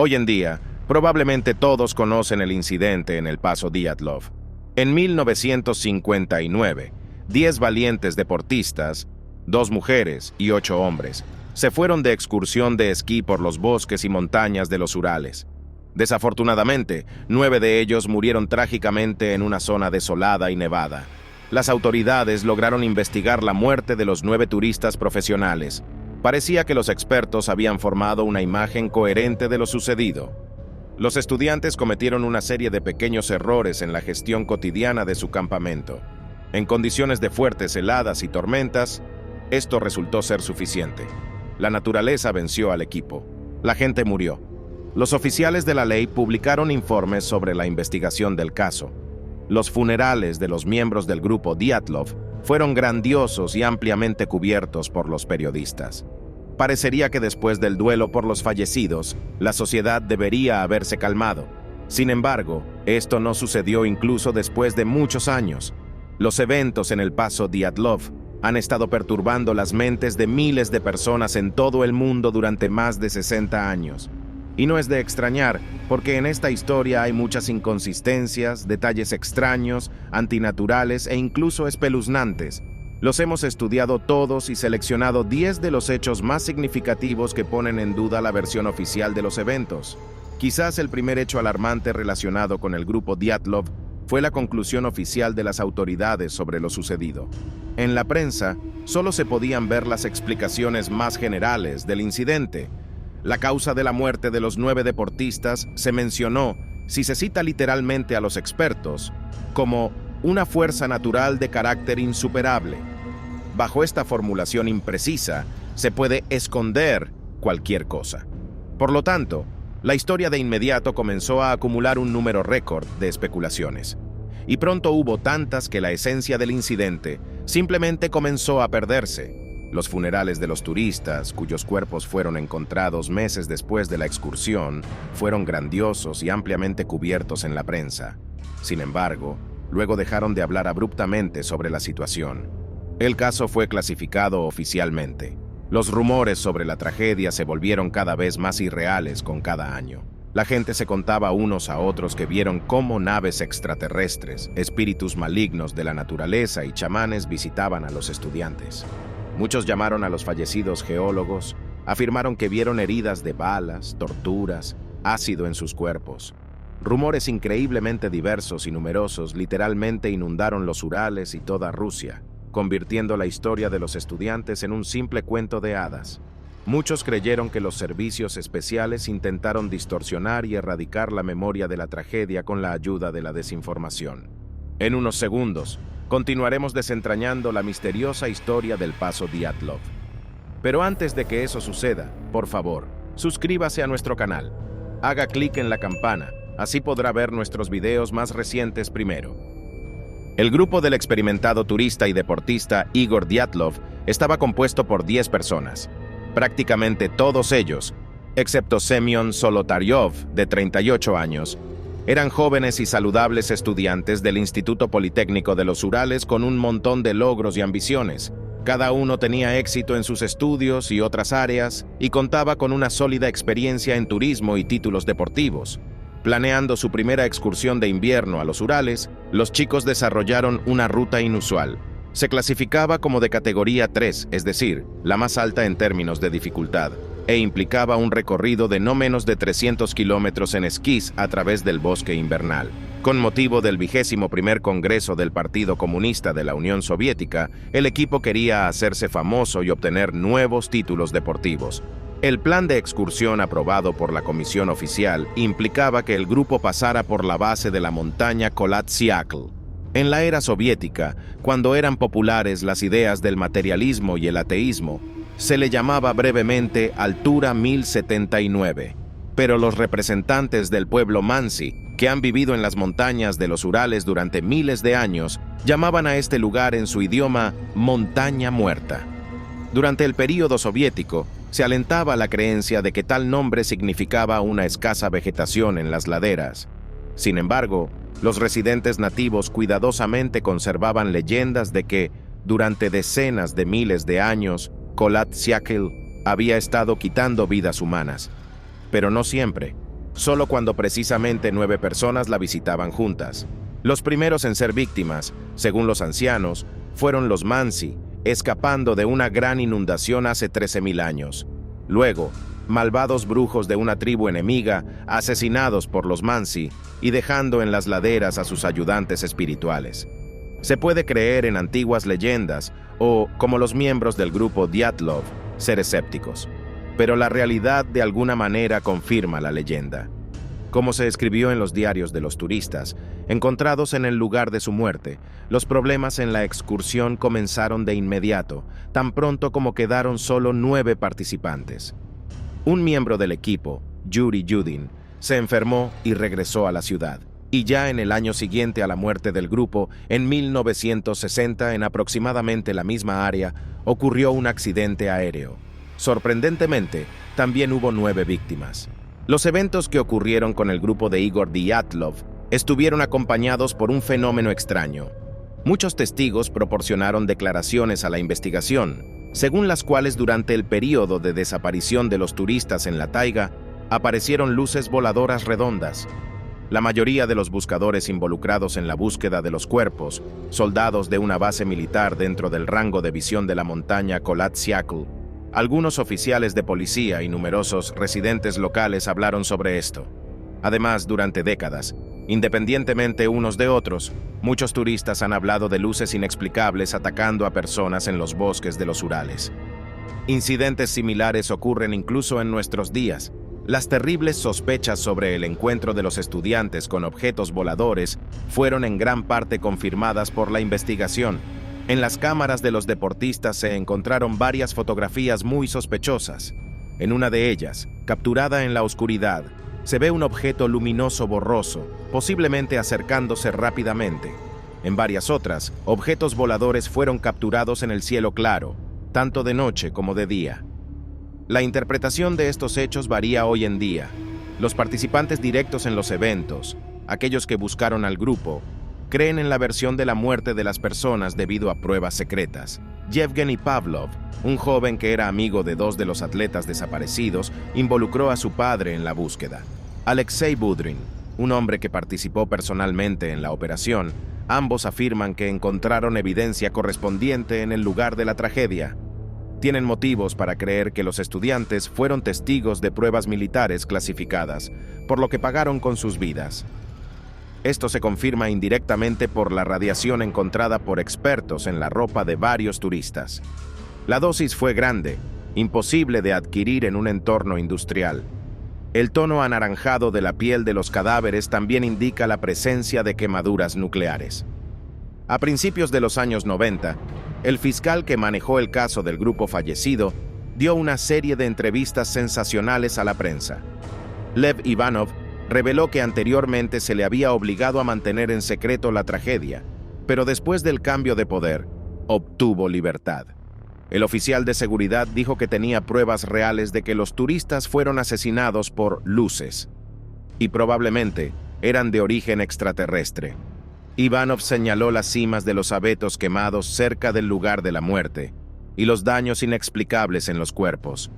Hoy en día, probablemente todos conocen el incidente en el Paso Dyatlov. En 1959, 10 valientes deportistas, 2 mujeres y 8 hombres, se fueron de excursión de esquí por los bosques y montañas de los Urales. Desafortunadamente, 9 de ellos murieron trágicamente en una zona desolada y nevada. Las autoridades lograron investigar la muerte de los 9 turistas profesionales. Parecía que los expertos habían formado una imagen coherente de lo sucedido. Los estudiantes cometieron una serie de pequeños errores en la gestión cotidiana de su campamento. En condiciones de fuertes heladas y tormentas, esto resultó ser suficiente. La naturaleza venció al equipo. La gente murió. Los oficiales de la ley publicaron informes sobre la investigación del caso. Los funerales de los miembros del grupo Dyatlov fueron grandiosos y ampliamente cubiertos por los periodistas. Parecería que después del duelo por los fallecidos, la sociedad debería haberse calmado. Sin embargo, esto no sucedió incluso después de muchos años. Los eventos en el Paso Dyatlov han estado perturbando las mentes de miles de personas en todo el mundo durante más de 60 años. Y no es de extrañar, porque en esta historia hay muchas inconsistencias, detalles extraños, antinaturales e incluso espeluznantes. Los hemos estudiado todos y seleccionado 10 de los hechos más significativos que ponen en duda la versión oficial de los eventos. Quizás el primer hecho alarmante relacionado con el grupo Dyatlov fue la conclusión oficial de las autoridades sobre lo sucedido. En la prensa, solo se podían ver las explicaciones más generales del incidente. La causa de la muerte de los 9 deportistas se mencionó, si se cita literalmente a los expertos, como una fuerza natural de carácter insuperable. Bajo esta formulación imprecisa, se puede esconder cualquier cosa. Por lo tanto, la historia de inmediato comenzó a acumular un número récord de especulaciones. Y pronto hubo tantas que la esencia del incidente simplemente comenzó a perderse. Los funerales de los turistas, cuyos cuerpos fueron encontrados meses después de la excursión, fueron grandiosos y ampliamente cubiertos en la prensa. Sin embargo, luego dejaron de hablar abruptamente sobre la situación. El caso fue clasificado oficialmente. Los rumores sobre la tragedia se volvieron cada vez más irreales con cada año. La gente se contaba unos a otros que vieron cómo naves extraterrestres, espíritus malignos de la naturaleza y chamanes visitaban a los estudiantes. Muchos llamaron a los fallecidos geólogos, afirmaron que vieron heridas de balas, torturas, ácido en sus cuerpos. Rumores increíblemente diversos y numerosos literalmente inundaron los Urales y toda Rusia, convirtiendo la historia de los estudiantes en un simple cuento de hadas. Muchos creyeron que los servicios especiales intentaron distorsionar y erradicar la memoria de la tragedia con la ayuda de la desinformación. En unos segundos, continuaremos desentrañando la misteriosa historia del Paso Dyatlov. Pero antes de que eso suceda, por favor, suscríbase a nuestro canal. Haga clic en la campana, así podrá ver nuestros videos más recientes primero. El grupo del experimentado turista y deportista Igor Dyatlov estaba compuesto por 10 personas. Prácticamente todos ellos, excepto Semyon Solotaryov, de 38 años, eran jóvenes y saludables estudiantes del Instituto Politécnico de los Urales con un montón de logros y ambiciones. Cada uno tenía éxito en sus estudios y otras áreas y contaba con una sólida experiencia en turismo y títulos deportivos. Planeando su primera excursión de invierno a los Urales, los chicos desarrollaron una ruta inusual. Se clasificaba como de categoría 3, es decir, la más alta en términos de dificultad, e implicaba un recorrido de no menos de 300 kilómetros en esquís a través del bosque invernal. Con motivo del 21º Congreso del Partido Comunista de la Unión Soviética, el equipo quería hacerse famoso y obtener nuevos títulos deportivos. El plan de excursión aprobado por la comisión oficial implicaba que el grupo pasara por la base de la montaña Kolat-Syakhl. En la era soviética, cuando eran populares las ideas del materialismo y el ateísmo, se le llamaba brevemente Altura 1079. Pero los representantes del pueblo Mansi, que han vivido en las montañas de los Urales durante miles de años, llamaban a este lugar en su idioma Montaña Muerta. Durante el período soviético, se alentaba la creencia de que tal nombre significaba una escasa vegetación en las laderas. Sin embargo, los residentes nativos cuidadosamente conservaban leyendas de que, durante decenas de miles de años, Kolat-Syakhl había estado quitando vidas humanas. Pero no siempre. solo cuando precisamente 9 personas la visitaban juntas. Los primeros en ser víctimas, según los ancianos, fueron los Mansi, escapando de una gran inundación hace 13.000 años. Luego, malvados brujos de una tribu enemiga, asesinados por los Mansi y dejando en las laderas a sus ayudantes espirituales. Se puede creer en antiguas leyendas o, como los miembros del grupo Dyatlov, ser escépticos. Pero la realidad de alguna manera confirma la leyenda. Como se escribió en los diarios de los turistas, encontrados en el lugar de su muerte, los problemas en la excursión comenzaron de inmediato, tan pronto como quedaron solo 9 participantes. Un miembro del equipo, Yuri Yudin, se enfermó y regresó a la ciudad. Y ya en el año siguiente a la muerte del grupo, en 1960, en aproximadamente la misma área, ocurrió un accidente aéreo. Sorprendentemente, también hubo 9 víctimas. Los eventos que ocurrieron con el grupo de Igor Dyatlov estuvieron acompañados por un fenómeno extraño. Muchos testigos proporcionaron declaraciones a la investigación, según las cuales durante el período de desaparición de los turistas en la taiga, aparecieron luces voladoras redondas. La mayoría de los buscadores involucrados en la búsqueda de los cuerpos, soldados de una base militar dentro del rango de visión de la montaña Kholat-Syakhl, algunos oficiales de policía y numerosos residentes locales hablaron sobre esto. Además, durante décadas, independientemente unos de otros, muchos turistas han hablado de luces inexplicables atacando a personas en los bosques de los Urales. Incidentes similares ocurren incluso en nuestros días. Las terribles sospechas sobre el encuentro de los estudiantes con objetos voladores fueron en gran parte confirmadas por la investigación. En las cámaras de los deportistas se encontraron varias fotografías muy sospechosas. En una de ellas, capturada en la oscuridad, se ve un objeto luminoso borroso, posiblemente acercándose rápidamente. En varias otras, objetos voladores fueron capturados en el cielo claro, tanto de noche como de día. La interpretación de estos hechos varía hoy en día. Los participantes directos en los eventos, aquellos que buscaron al grupo, creen en la versión de la muerte de las personas debido a pruebas secretas. Yevgeny Pavlov, un joven que era amigo de 2 de los atletas desaparecidos, involucró a su padre en la búsqueda. Alexei Budrin, un hombre que participó personalmente en la operación, ambos afirman que encontraron evidencia correspondiente en el lugar de la tragedia. Tienen motivos para creer que los estudiantes fueron testigos de pruebas militares clasificadas, por lo que pagaron con sus vidas. Esto se confirma indirectamente por la radiación encontrada por expertos en la ropa de varios turistas. La dosis fue grande, imposible de adquirir en un entorno industrial. El tono anaranjado de la piel de los cadáveres también indica la presencia de quemaduras nucleares. A principios de los años 90, el fiscal que manejó el caso del grupo fallecido dio una serie de entrevistas sensacionales a la prensa. Lev Ivanov reveló que anteriormente se le había obligado a mantener en secreto la tragedia, pero después del cambio de poder, obtuvo libertad. El oficial de seguridad dijo que tenía pruebas reales de que los turistas fueron asesinados por luces, y probablemente eran de origen extraterrestre. Ivanov señaló las cimas de los abetos quemados cerca del lugar de la muerte, y los daños inexplicables en los cuerpos.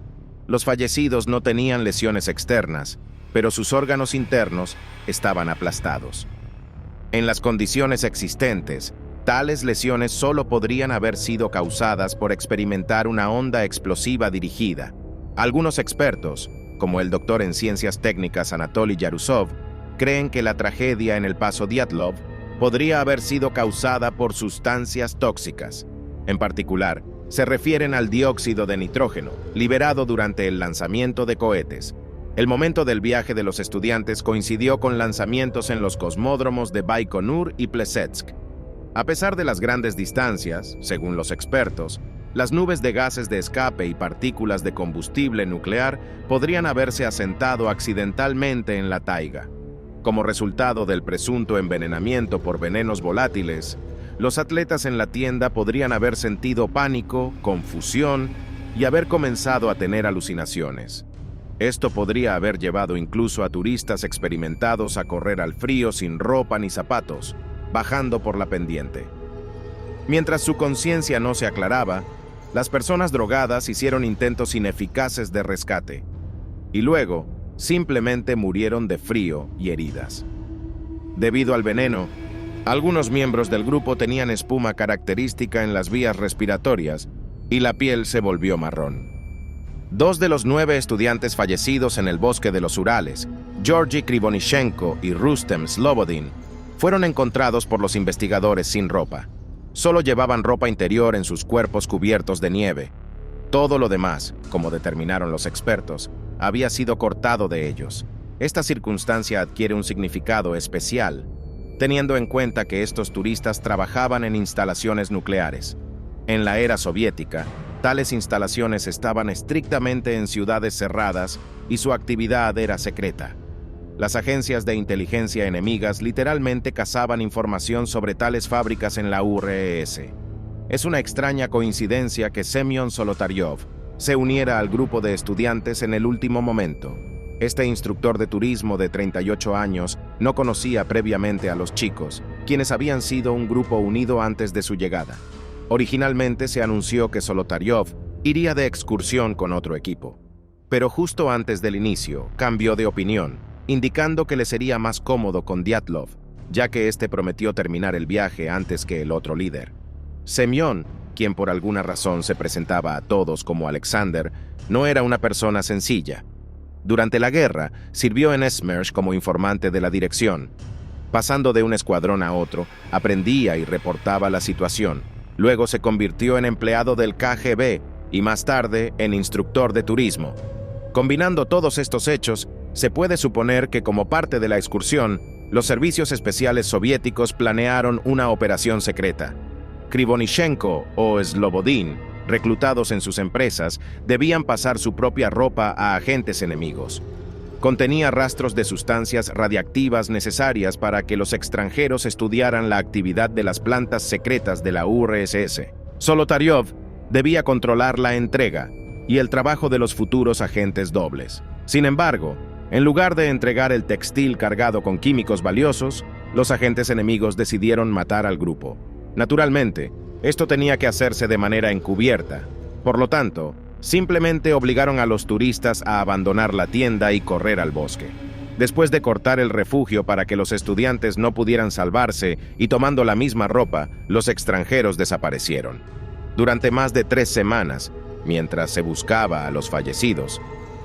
Los fallecidos no tenían lesiones externas, pero sus órganos internos estaban aplastados. En las condiciones existentes, tales lesiones solo podrían haber sido causadas por experimentar una onda explosiva dirigida. Algunos expertos, como el doctor en ciencias técnicas Anatoly Yarusov, creen que la tragedia en el Paso Dyatlov podría haber sido causada por sustancias tóxicas. En particular, se refieren al dióxido de nitrógeno, liberado durante el lanzamiento de cohetes. El momento del viaje de los estudiantes coincidió con lanzamientos en los cosmódromos de Baikonur y Plesetsk. A pesar de las grandes distancias, según los expertos, las nubes de gases de escape y partículas de combustible nuclear podrían haberse asentado accidentalmente en la taiga. Como resultado del presunto envenenamiento por venenos volátiles, los atletas en la tienda podrían haber sentido pánico, confusión y haber comenzado a tener alucinaciones. Esto podría haber llevado incluso a turistas experimentados a correr al frío sin ropa ni zapatos, bajando por la pendiente. Mientras su conciencia no se aclaraba, las personas drogadas hicieron intentos ineficaces de rescate. Y luego, simplemente murieron de frío y heridas. Debido al veneno, algunos miembros del grupo tenían espuma característica en las vías respiratorias y la piel se volvió marrón. 2 de los 9 estudiantes fallecidos en el bosque de los Urales, Georgi Krivonichenko y Rustem Slobodin, fueron encontrados por los investigadores sin ropa. Solo llevaban ropa interior en sus cuerpos cubiertos de nieve. Todo lo demás, como determinaron los expertos, había sido cortado de ellos. Esta circunstancia adquiere un significado especial, teniendo en cuenta que estos turistas trabajaban en instalaciones nucleares. En la era soviética, tales instalaciones estaban estrictamente en ciudades cerradas y su actividad era secreta. Las agencias de inteligencia enemigas literalmente cazaban información sobre tales fábricas en la URSS. Es una extraña coincidencia que Semyon Zolotaryov se uniera al grupo de estudiantes en el último momento. Este instructor de turismo de 38 años no conocía previamente a los chicos, quienes habían sido un grupo unido antes de su llegada. Originalmente se anunció que Zolotaryov iría de excursión con otro equipo, pero justo antes del inicio cambió de opinión, indicando que le sería más cómodo con Dyatlov, ya que este prometió terminar el viaje antes que el otro líder. Semyon, quien por alguna razón se presentaba a todos como Alexander, no era una persona sencilla. Durante la guerra, sirvió en Smersh como informante de la dirección. Pasando de un escuadrón a otro, aprendía y reportaba la situación. Luego se convirtió en empleado del KGB y más tarde en instructor de turismo. Combinando todos estos hechos, se puede suponer que como parte de la excursión, los servicios especiales soviéticos planearon una operación secreta. Krivonichenko o Slobodin, reclutados en sus empresas, debían pasar su propia ropa a agentes enemigos. Contenía rastros de sustancias radiactivas necesarias para que los extranjeros estudiaran la actividad de las plantas secretas de la URSS. Zolotaryov debía controlar la entrega y el trabajo de los futuros agentes dobles. Sin embargo, en lugar de entregar el textil cargado con químicos valiosos, los agentes enemigos decidieron matar al grupo. Naturalmente, esto tenía que hacerse de manera encubierta. Por lo tanto, simplemente obligaron a los turistas a abandonar la tienda y correr al bosque. Después de cortar el refugio para que los estudiantes no pudieran salvarse y tomando la misma ropa, los extranjeros desaparecieron. Durante más de 3 semanas, mientras se buscaba a los fallecidos,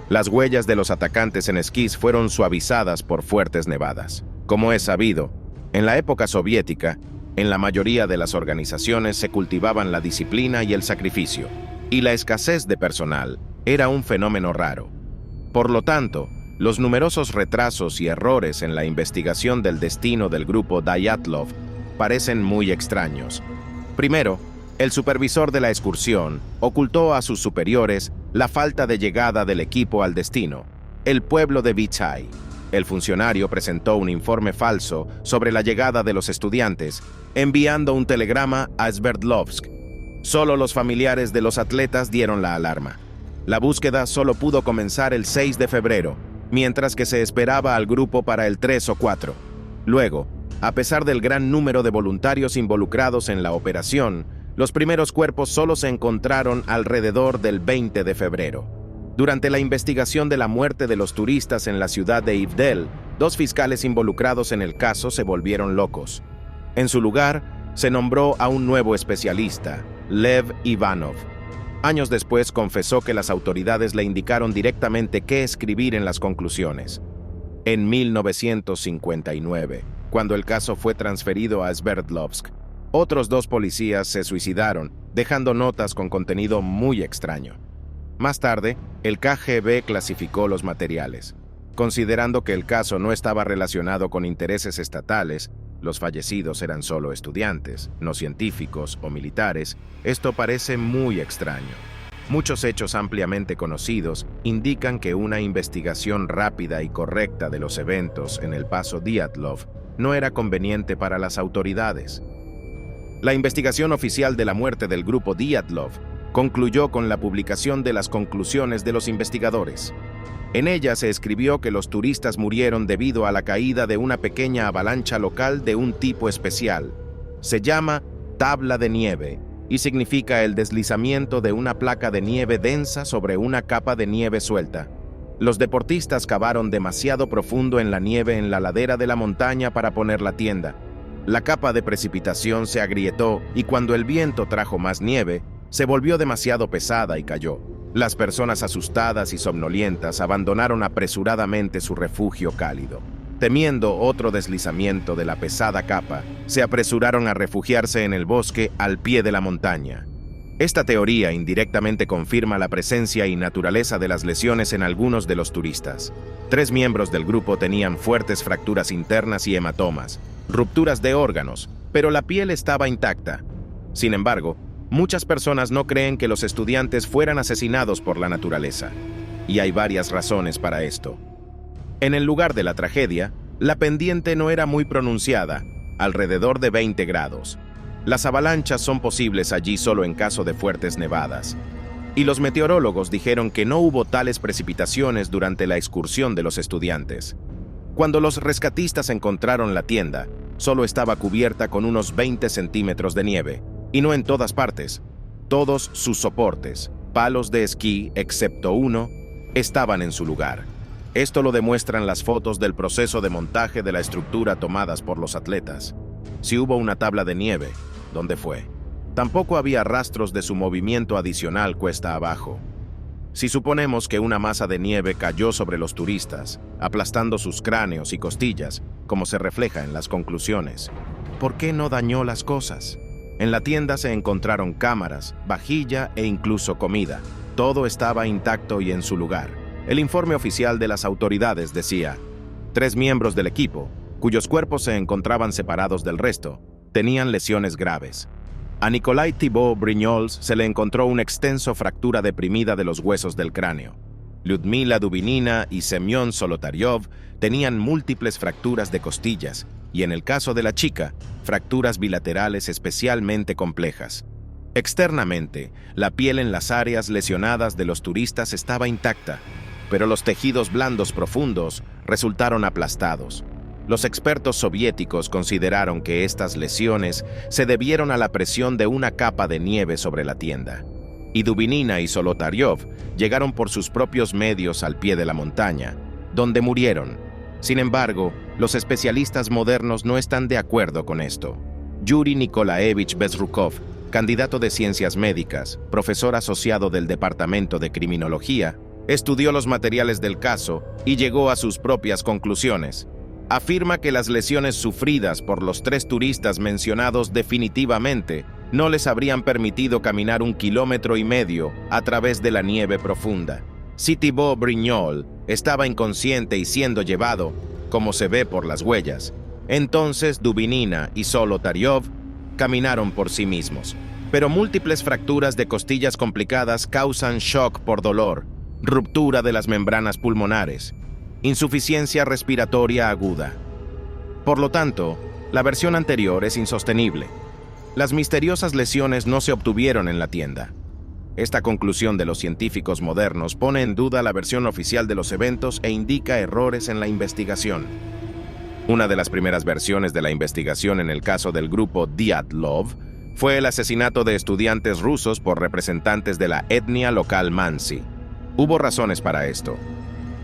las huellas de los atacantes en esquís fueron suavizadas por fuertes nevadas. Como es sabido, en la época soviética, en la mayoría de las organizaciones se cultivaban la disciplina y el sacrificio, y la escasez de personal era un fenómeno raro. Por lo tanto, los numerosos retrasos y errores en la investigación del destino del grupo Dyatlov parecen muy extraños. Primero, el supervisor de la excursión ocultó a sus superiores la falta de llegada del equipo al destino, el pueblo de Vitsay. El funcionario presentó un informe falso sobre la llegada de los estudiantes, enviando un telegrama a Sverdlovsk. Solo los familiares de los atletas dieron la alarma. La búsqueda solo pudo comenzar el 6 de febrero, mientras que se esperaba al grupo para el 3 o 4. Luego, a pesar del gran número de voluntarios involucrados en la operación, los primeros cuerpos solo se encontraron alrededor del 20 de febrero. Durante la investigación de la muerte de los turistas en la ciudad de Ivdel, 2 fiscales involucrados en el caso se volvieron locos. En su lugar, se nombró a un nuevo especialista, Lev Ivanov. Años después confesó que las autoridades le indicaron directamente qué escribir en las conclusiones. En 1959, cuando el caso fue transferido a Sverdlovsk, otros 2 policías se suicidaron, dejando notas con contenido muy extraño. Más tarde, el KGB clasificó los materiales. Considerando que el caso no estaba relacionado con intereses estatales, los fallecidos eran solo estudiantes, no científicos o militares, esto parece muy extraño. Muchos hechos ampliamente conocidos indican que una investigación rápida y correcta de los eventos en el paso Dyatlov no era conveniente para las autoridades. La investigación oficial de la muerte del grupo Dyatlov concluyó con la publicación de las conclusiones de los investigadores. En ella se escribió que los turistas murieron debido a la caída de una pequeña avalancha local de un tipo especial. Se llama tabla de nieve y significa el deslizamiento de una placa de nieve densa sobre una capa de nieve suelta. Los deportistas cavaron demasiado profundo en la nieve en la ladera de la montaña para poner la tienda. La capa de precipitación se agrietó y cuando el viento trajo más nieve, se volvió demasiado pesada y cayó. Las personas asustadas y somnolientas abandonaron apresuradamente su refugio cálido. Temiendo otro deslizamiento de la pesada capa, se apresuraron a refugiarse en el bosque al pie de la montaña. Esta teoría indirectamente confirma la presencia y naturaleza de las lesiones en algunos de los turistas. 3 miembros del grupo tenían fuertes fracturas internas y hematomas, rupturas de órganos, pero la piel estaba intacta. Sin embargo, muchas personas no creen que los estudiantes fueran asesinados por la naturaleza, y hay varias razones para esto. En el lugar de la tragedia, la pendiente no era muy pronunciada, alrededor de 20 grados. Las avalanchas son posibles allí solo en caso de fuertes nevadas. Y los meteorólogos dijeron que no hubo tales precipitaciones durante la excursión de los estudiantes. Cuando los rescatistas encontraron la tienda, solo estaba cubierta con unos 20 centímetros de nieve, y no en todas partes. Todos sus soportes, palos de esquí, excepto uno, estaban en su lugar. Esto lo demuestran las fotos del proceso de montaje de la estructura tomadas por los atletas. Si hubo una tabla de nieve, ¿dónde fue? Tampoco había rastros de su movimiento adicional cuesta abajo. Si suponemos que una masa de nieve cayó sobre los turistas, aplastando sus cráneos y costillas, como se refleja en las conclusiones, ¿por qué no dañó las cosas? En la tienda se encontraron cámaras, vajilla e incluso comida. Todo estaba intacto y en su lugar. El informe oficial de las autoridades decía: 3 miembros del equipo, cuyos cuerpos se encontraban separados del resto, tenían lesiones graves. A Nikolai Thibault-Brignoles se le encontró una extensa fractura deprimida de los huesos del cráneo. Lyudmila Dubinina y Semyon Solotaryov tenían múltiples fracturas de costillas, y en el caso de la chica, fracturas bilaterales especialmente complejas. Externamente, la piel en las áreas lesionadas de los turistas estaba intacta, pero los tejidos blandos profundos resultaron aplastados. Los expertos soviéticos consideraron que estas lesiones se debieron a la presión de una capa de nieve sobre la tienda. Y Dubinina y Solotaryov llegaron por sus propios medios al pie de la montaña, donde murieron. Sin embargo, los especialistas modernos no están de acuerdo con esto. Yuri Nikolaevich Bezrukov, candidato de ciencias médicas, profesor asociado del Departamento de Criminología, estudió los materiales del caso y llegó a sus propias conclusiones. Afirma que las lesiones sufridas por los 3 turistas mencionados definitivamente no les habrían permitido caminar 1,5 kilómetros a través de la nieve profunda. Si Thibault-Brignoles estaba inconsciente y siendo llevado, como se ve por las huellas, entonces Dubinina y Solotaryov caminaron por sí mismos. Pero múltiples fracturas de costillas complicadas causan shock por dolor, ruptura de las membranas pulmonares, insuficiencia respiratoria aguda. Por lo tanto, la versión anterior es insostenible. Las misteriosas lesiones no se obtuvieron en la tienda. Esta conclusión de los científicos modernos pone en duda la versión oficial de los eventos e indica errores en la investigación. Una de las primeras versiones de la investigación en el caso del grupo Dyatlov fue el asesinato de estudiantes rusos por representantes de la etnia local Mansi. Hubo razones para esto.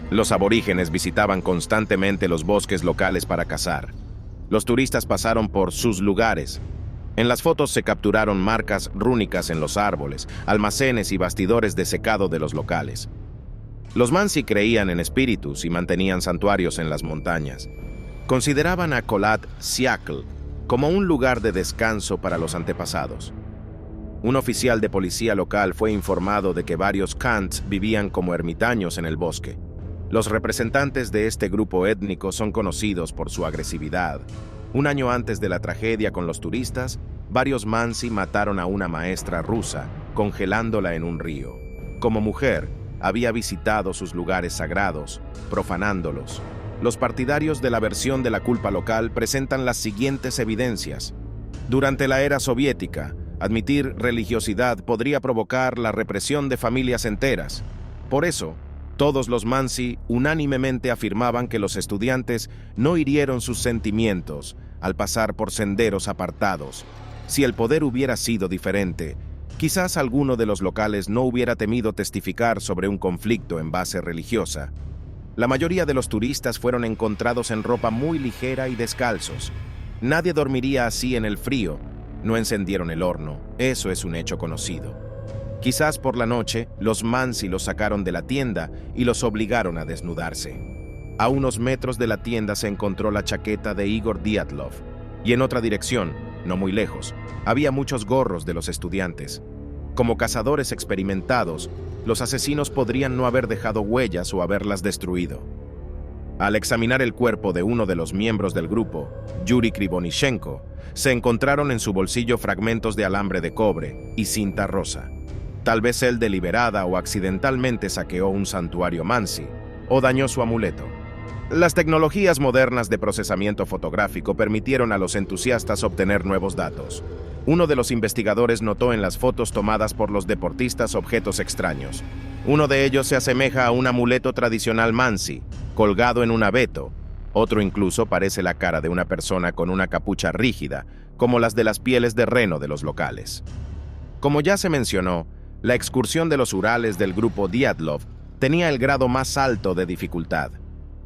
Los aborígenes visitaban constantemente los bosques locales para cazar. Los turistas pasaron por sus lugares. En las fotos se capturaron marcas rúnicas en los árboles, almacenes y bastidores de secado de los locales. Los Mansi creían en espíritus y mantenían santuarios en las montañas. Consideraban a Kholat Syakhl como un lugar de descanso para los antepasados. Un oficial de policía local fue informado de que varios Khants vivían como ermitaños en el bosque. Los representantes de este grupo étnico son conocidos por su agresividad. Un año antes de la tragedia con los turistas, varios Mansi mataron a una maestra rusa, congelándola en un río. Como mujer, había visitado sus lugares sagrados, profanándolos. Los partidarios de la versión de la culpa local presentan las siguientes evidencias. Durante la era soviética, admitir religiosidad podría provocar la represión de familias enteras. Por eso, todos los Mansi unánimemente afirmaban que los estudiantes no hirieron sus sentimientos al pasar por senderos apartados. Si el poder hubiera sido diferente, Quizás alguno de los locales no hubiera temido testificar sobre un conflicto en base religiosa. La mayoría de los turistas fueron encontrados en ropa muy ligera y descalzos. Nadie dormiría así en el frío. No encendieron el horno, eso es un hecho conocido. Quizás por la noche, los Mansi los sacaron de la tienda y los obligaron a desnudarse. A unos metros de la tienda se encontró la chaqueta de Igor Dyatlov, y en otra dirección, no muy lejos, había muchos gorros de los estudiantes. Como cazadores experimentados, los asesinos podrían no haber dejado huellas o haberlas destruido. Al examinar el cuerpo de uno de los miembros del grupo, Yuri Krivonishenko, se encontraron en su bolsillo fragmentos de alambre de cobre y cinta rosa. Tal vez él deliberada o accidentalmente saqueó un santuario Mansi o dañó su amuleto. Las tecnologías modernas de procesamiento fotográfico permitieron a los entusiastas obtener nuevos datos. Uno de los investigadores notó en las fotos tomadas por los deportistas objetos extraños. Uno de ellos se asemeja a un amuleto tradicional Mansi, colgado en un abeto. Otro incluso parece la cara de una persona con una capucha rígida, como las de las pieles de reno de los locales. Como ya se mencionó, la excursión de los Urales del grupo Dyatlov tenía el grado más alto de dificultad.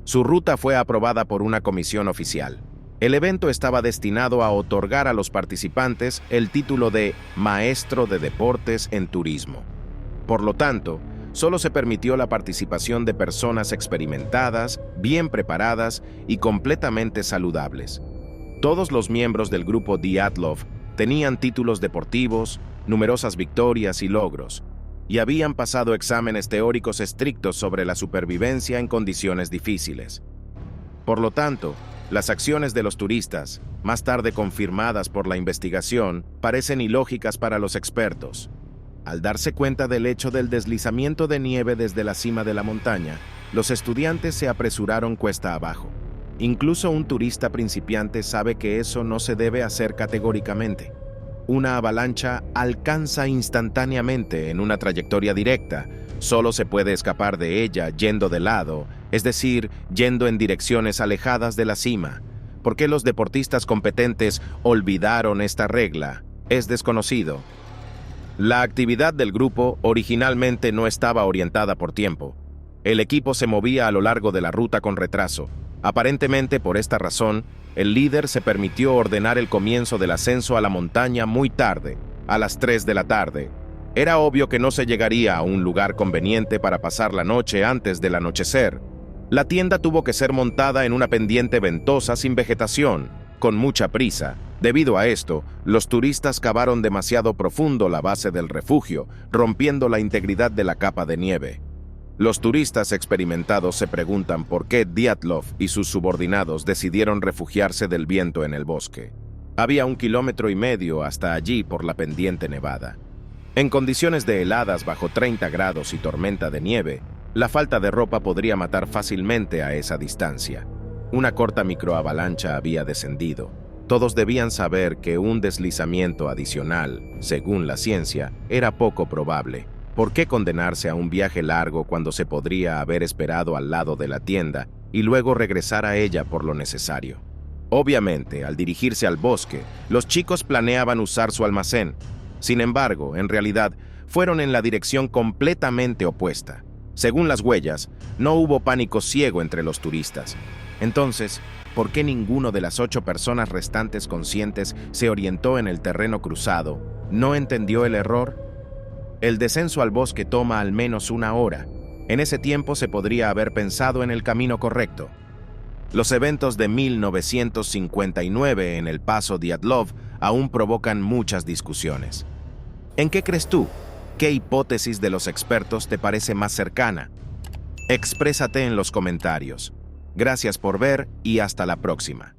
Su ruta fue aprobada por una comisión oficial. El evento estaba destinado a otorgar a los participantes el título de Maestro de Deportes en Turismo. Por lo tanto, solo se permitió la participación de personas experimentadas, bien preparadas y completamente saludables. Todos los miembros del grupo Dyatlov tenían títulos deportivos, numerosas victorias y logros, y habían pasado exámenes teóricos estrictos sobre la supervivencia en condiciones difíciles. Por lo tanto, las acciones de los turistas, más tarde confirmadas por la investigación, parecen ilógicas para los expertos. Al darse cuenta del hecho del deslizamiento de nieve desde la cima de la montaña, los estudiantes se apresuraron cuesta abajo. Incluso un turista principiante sabe que eso no se debe hacer categóricamente. Una avalancha alcanza instantáneamente en una trayectoria directa. Solo se puede escapar de ella yendo de lado, es decir, yendo en direcciones alejadas de la cima. ¿Por qué los deportistas competentes olvidaron esta regla? Es desconocido. La actividad del grupo originalmente no estaba orientada por tiempo. El equipo se movía a lo largo de la ruta con retraso. Aparentemente, por esta razón, el líder se permitió ordenar el comienzo del ascenso a la montaña muy tarde, a las 3 de la tarde. Era obvio que no se llegaría a un lugar conveniente para pasar la noche antes del anochecer. La tienda tuvo que ser montada en una pendiente ventosa sin vegetación, con mucha prisa. Debido a esto, los turistas cavaron demasiado profundo la base del refugio, rompiendo la integridad de la capa de nieve. Los turistas experimentados se preguntan por qué Dyatlov y sus subordinados decidieron refugiarse del viento en el bosque. Había 1,5 kilómetros hasta allí por la pendiente nevada. En condiciones de heladas bajo 30 grados y tormenta de nieve, la falta de ropa podría matar fácilmente a esa distancia. Una corta microavalancha había descendido. Todos debían saber que un deslizamiento adicional, según la ciencia, era poco probable. ¿Por qué condenarse a un viaje largo cuando se podría haber esperado al lado de la tienda y luego regresar a ella por lo necesario? Obviamente, al dirigirse al bosque, los chicos planeaban usar su almacén. Sin embargo, en realidad, fueron en la dirección completamente opuesta. Según las huellas, no hubo pánico ciego entre los turistas. Entonces, ¿por qué ninguno de las 8 personas restantes conscientes se orientó en el terreno cruzado? ¿No entendió el error? El descenso al bosque toma al menos 1 hora. En ese tiempo se podría haber pensado en el camino correcto. Los eventos de 1959 en el Paso Dyatlov aún provocan muchas discusiones. ¿En qué crees tú? ¿Qué hipótesis de los expertos te parece más cercana? Exprésate en los comentarios. Gracias por ver y hasta la próxima.